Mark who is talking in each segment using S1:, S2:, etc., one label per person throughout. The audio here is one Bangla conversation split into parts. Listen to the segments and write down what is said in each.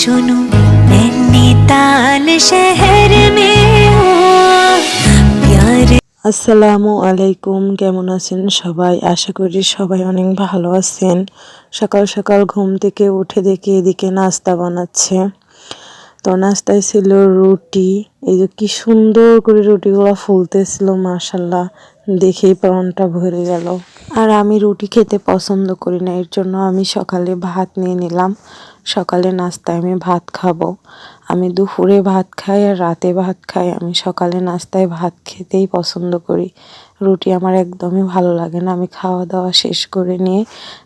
S1: सुनो नैनीताल शहर में प्यार।
S2: আসসালামু আলাইকুম, কেমন আছেন সবাই? আশা করি সবাই অনেক ভালো আছেন। সকাল সকাল ঘুম থেকে উঠে দেখি এদিকে নাস্তা বানাচ্ছে। তো নাস্তায় ছিল রুটি। এই যে কি সুন্দর করে রুটিগুলো ফুলতেছিল, মাশাল্লাহ, দেখেই প্রাণটা ভরে গেল। আর আমি রুটি খেতে পছন্দ করি না, এর জন্য আমি সকালে ভাত নিয়ে নিলাম। সকালে নাস্তায় আমি ভাত খাবো। আমি দুপুরে ভাত খাই আর রাতে ভাত খাই। আমি সকালে নাস্তায় ভাত খেতেই পছন্দ করি। রুটি আমার একদমই ভালো লাগে না। আমি খাওয়া দাওয়া শেষ করে নিয়ে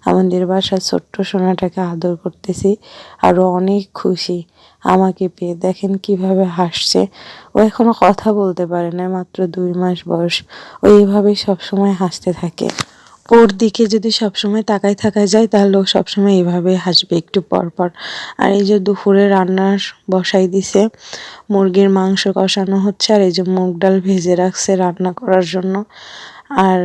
S2: আমাদের বাসার ছোট্ট সোনাটাকে আদর করতেছি। আরও অনেক খুশি আমাকে পেয়ে। দেখেন কিভাবে হাসছে। ও এখনো কথা বলতে পারে না, মাত্র 2 মাস বয়স। ও এইভাবেই সবসময় হাসতে থাকে। ওর দিকে যদি সবসময় তাকায় থাকা যায় তাহলে ও সবসময় এইভাবেই হাসবে একটু পর পর। আর এই যে দুপুরে রান্নার বসাই দিছে, মুরগির মাংস কষানো হচ্ছে। আর এই যে মুগ ডাল ভেজে রাখছে রান্না করার জন্য। আর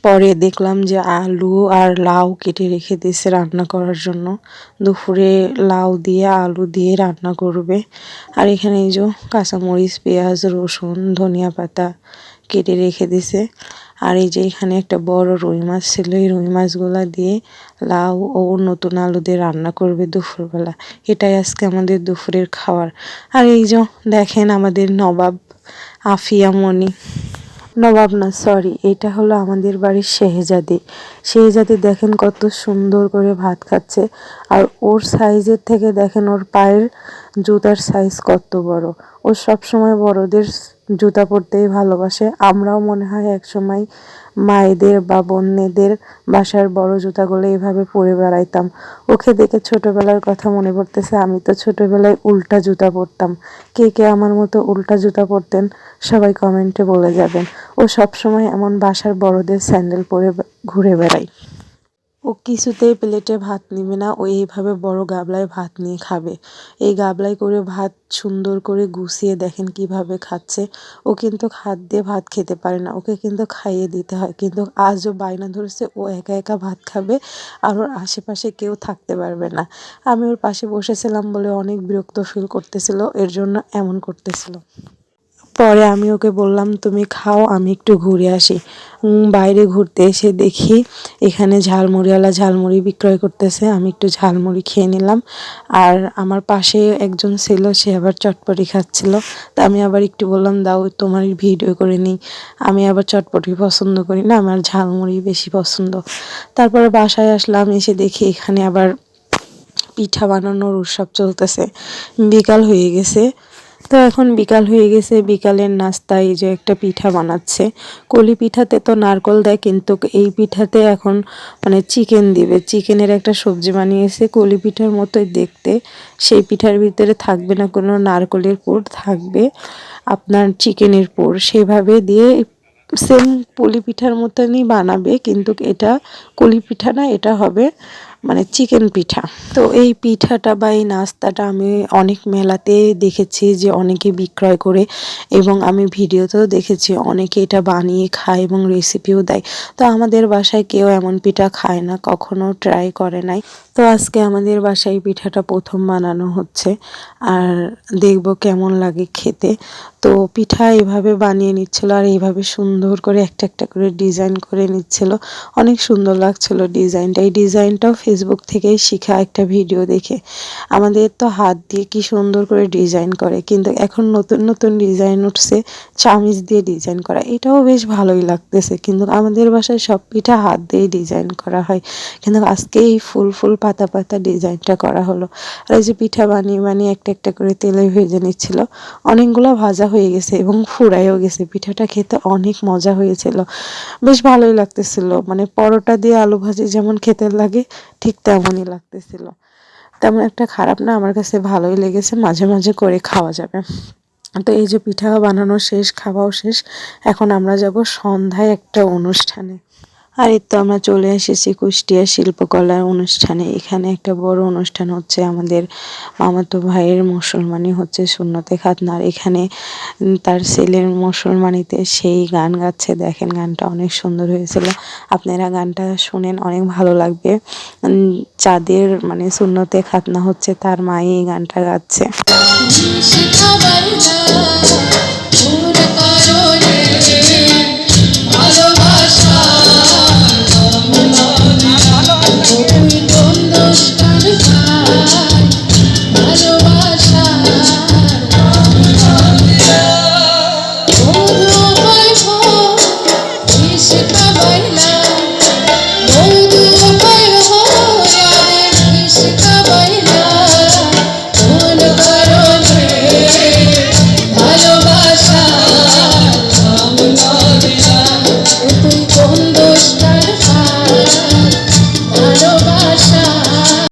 S2: পরে দেখলাম যে আলু আর লাউ কেটে রেখে দিয়েছে রান্না করার জন্য। দুপুরে লাউ দিয়ে আলু দিয়ে রান্না করবে। আর এখানে এই যে কাঁচামরিচ, পেঁয়াজ, রসুন, ধনিয়া পাতা কেটে রেখে দিছে। আর এই যে এখানে একটা বড় রুই মাছ ছিল, এই রুই মাছগুলা দিয়ে লাউ ও নতুন আলু দিয়ে রান্না করবে দুপুরবেলা। এটাই আজকে আমাদের দুপুরের খাবার। আর এই যে দেখেন আমাদের নবাব আফিয়া মনি, নবাব না, সরি, এটা হলো আমাদের বাড়ির শেহজাদি। শেহজাদি দেখেন কত সুন্দর করে ভাত খাচ্ছে। আর ওর সাইজের থেকে দেখেন ওর পায়ের জুতার সাইজ কত বড়। ও সব সময় বড়দের জুতা পরতেই ভালোবাসে। আমরাও মনে হয় এক সময় মায়েদের বা বোনেদের বাসার বড় জুতাগুলো এইভাবে পরে বেড়াইতাম। ওকে দেখে ছোটবেলার কথা মনে পড়তেছে। আমি তো ছোটবেলায় উল্টা জুতা পরতাম। কে কে আমার মতো উল্টা জুতা পরতেন সবাই কমেন্টে বলে যাবেন। ও সবসময় এমন বাসার বড়দের স্যান্ডেল পরে ঘুরে বেড়ায়। ও কিছুতেই প্লেটে ভাত নিবে না, ও এইভাবে বড় গাবলায় ভাত নিয়ে খাবে। এই গাবলায় করে ভাত সুন্দর করে গুছিয়ে দেখেন কিভাবে খাচ্ছে। ও কিন্তু হাত দিয়ে ভাত খেতে পারে না, ওকে কিন্তু খাইয়ে দিতে হয়। কিন্তু আজও বায়না ধরেছে ও একা একা ভাত খাবে, আর ওর আশেপাশে কেউ থাকতে পারবে না। আমি ওর পাশে বসেছিলাম বলে অনেক বিরক্ত ফিল করতেছিল, এর জন্য এমন করতেছিল। পরে আমি ওকে বললাম তুমি খাও, আমি একটু ঘুরে আসি। বাইরে ঘুরতে এসে দেখি এখানে ঝালমুড়িওয়ালা ঝালমুড়ি বিক্রয় করতেছে। আমি একটু ঝালমুড়ি খেয়ে নিলাম। আর আমার পাশে একজন ছিল, সে আবার চটপটি খাচ্ছিল। তা আমি আবার একটু বললাম দাও তোমার ভিডিও করে নিই। আমি আবার চটপটি পছন্দ করি না, আমার ঝালমুড়ি বেশি পছন্দ। তারপরে বাসায় আসলাম, এসে দেখি এখানে আবার পিঠা বানানোর উৎসব চলতেছে। বিকাল হয়ে গেছে। তো এখন বিকাল হয়ে গেছে, বিকালের নাস্তায় এই যে একটা পিঠা বানাচ্ছে। কলি পিঠাতে তো নারকল দেয়, কিন্তু এই পিঠাতে এখন মানে চিকেন দিবে। চিকেনের একটা সবজি বানিয়েছে কলি পিঠার মতোই দেখতে। সেই পিঠার ভিতরে থাকবে না কোনো নারকলের পুর, থাকবে আপনার চিকেনের পুর। সেভাবে দিয়ে সেম পুলি পিঠার মতনই বানাবে, কিন্তু এটা কলি পিঠা না, এটা হবে মানে চিকেন পিঠা। তো এই পিঠাটা বা এই নাস্তাটা আমি অনেক মেলাতে দেখেছি যে অনেকে বিক্রয় করে, এবং আমি ভিডিওতেও দেখেছি অনেকে এটা বানিয়ে খায় এবং রেসিপিও দেয়। তো আমাদের বাসায় কেউ এমন পিঠা খায় না, কখনো ট্রাই করে নাই। তো আজকে আমাদের বাসায় পিঠাটা প্রথম বানানো হচ্ছে, আর দেখব কেমন লাগে খেতে। তো পিঠা এভাবে বানিয়ে নিচ্ছিল, আর এইভাবে সুন্দর করে একটা একটা করে ডিজাইন করে নিচ্ছিল। অনেক সুন্দর লাগছিল ডিজাইনটা। এই ডিজাইনটাও ফেসবুক থেকেই শেখা একটা ভিডিও দেখে। আমাদের তো হাত দিয়ে কি সুন্দর করে ডিজাইন করে, কিন্তু এখন নতুন নতুন ডিজাইন উঠছে চামিচ দিয়ে ডিজাইন করা, এটাও বেশ ভালোই লাগতেছে। কিন্তু আমাদের বাসায় সব পিঠা হাত দিয়ে ডিজাইন করা হয়, কিন্তু আজকে এই ফুল ফুল পাতা পাতা ডিজাইনটা করা হলো। আর এই যে পিঠা বানিয়ে বানিয়ে একটা একটা করে তেলে ভেজে নিচ্ছিল। অনেকগুলো ভাজা হয়ে গেছে এবং ফুরাইও গেছে। পিঠাটা খেতে অনেক মজা হয়েছিল, বেশ ভালোই লাগতেছিল। মানে পরোটা দিয়ে আলু ভাজি যেমন খেতে লাগে ঠিক তেমনই লাগতেছিল। তেমন একটা খারাপ না, আমার কাছে ভালোই লেগেছে, মাঝে মাঝে করে খাওয়া যাবে। তো এই যে পিঠা বানানো শেষ, খাওয়াও শেষ। এখন আমরা যাব সন্ধ্যায় একটা অনুষ্ঠানে। আর এই তো আমরা চলে এসেছি কুষ্টিয়া শিল্পকলার অনুষ্ঠানে। এখানে একটা বড় অনুষ্ঠান হচ্ছে, আমাদের মামাতো ভাইয়ের মুসলমানি হচ্ছে সুন্নতে খাতনার। এখানে তার ছেলের মুসলমানিতে সেই গান গাচ্ছে, দেখেন গানটা অনেক সুন্দর হয়েছিল। আপনারা গানটা শুনেন, অনেক ভালো লাগবে। যাদের মানে সুন্নতে খাতনা হচ্ছে তার মাই এই গানটা গাচ্ছে।